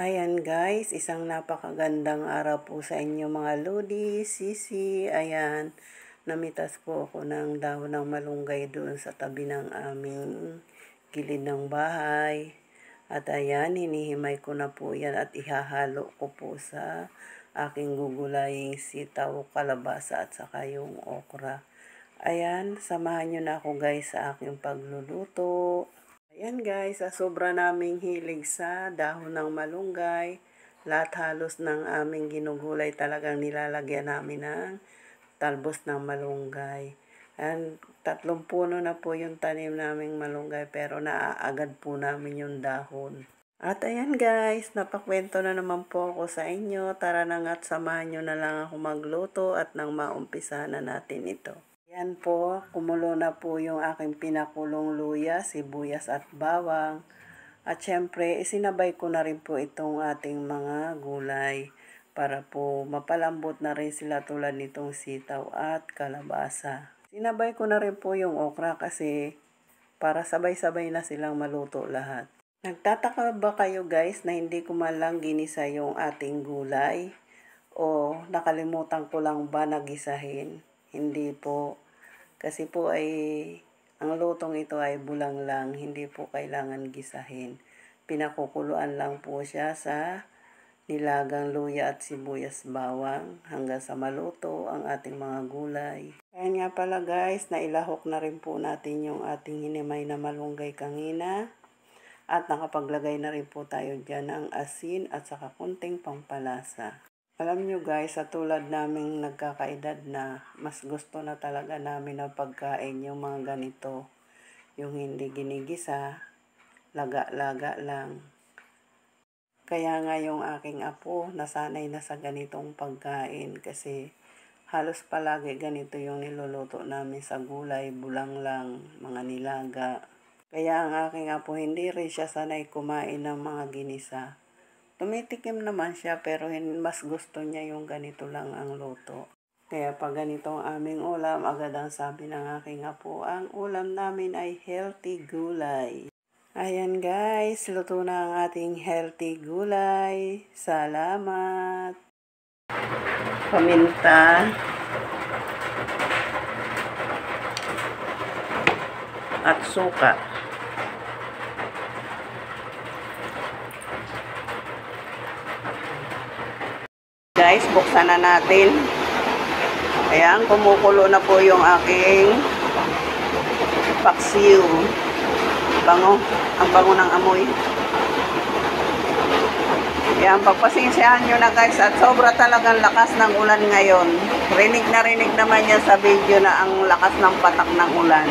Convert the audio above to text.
Ayan guys, isang napakagandang araw po sa inyo mga lodi, sisi. Ayan, namitas po ako ng dahon ng malunggay doon sa tabi ng aming gilid ng bahay. At ayan, hinihimay ko na po yan at ihahalo ko po sa aking gugulaying sitaw, kalabasa at saka yung okra. Ayan, samahan nyo na ako guys sa aking pagluluto. Ayan guys, sa sobra naming hilig sa dahon ng malunggay, lahat halos ng aming ginugulay talagang nilalagyan namin ng talbos ng malunggay. Ayan, 3 puno na po yung tanim naming malunggay pero naaagad po namin yung dahon. At ayan guys, napakwento na naman po ako sa inyo. Tara na nga't samahan nyo na lang ako magluto at nang maumpisa na natin ito. Yan po, kumulo na po yung aking pinakulong luya, sibuyas at bawang. At syempre, isinabay ko na rin po itong ating mga gulay para po mapalambot na rin sila tulad nitong sitaw at kalabasa. Sinabay ko na rin po yung okra kasi para sabay-sabay na silang maluto lahat. Nagtataka ba kayo guys na hindi ko man lang ginisa yung ating gulay? O nakalimutan ko lang ba nagisahin? Hindi po. Kasi po ay, ang lutong ito ay bulang lang, hindi po kailangan gisahin. Pinakukuluan lang po siya sa nilagang luya at sibuyas bawang hanggang sa maluto ang ating mga gulay. Kaya nga pala guys, nailahok na rin po natin yung ating hinimay na malunggay kanina. At nakapaglagay na rin po tayo dyan ng asin at saka kunting pampalasa. Alam nyo guys, sa tulad naming nagkakaedad na, mas gusto na talaga namin na pagkain yung mga ganito. Yung hindi ginigisa, laga-laga lang. Kaya nga yung aking apo, nasanay na sa ganitong pagkain kasi halos palagi ganito yung niluluto namin sa gulay, bulang lang, mga nilaga. Kaya ang aking apo, hindi rin siya sanay kumain ng mga ginisa. Tumitikim naman siya pero mas gusto niya yung ganito lang ang luto. Kaya pag ganito ang aming ulam, agad ang sabi ng aking apo, ang ulam namin ay healthy gulay. Ayan guys, luto na ang ating healthy gulay. Salamat! Paminta. At suka. Guys, buksan na natin. Ayan, kumukulo na po yung aking paksiw. Bango. Ang bango ng amoy. Ayan, pagpasensyahan nyo na guys at sobra talagang lakas ng ulan ngayon. Rinig na rinig naman yan sa video na ang lakas ng patak ng ulan.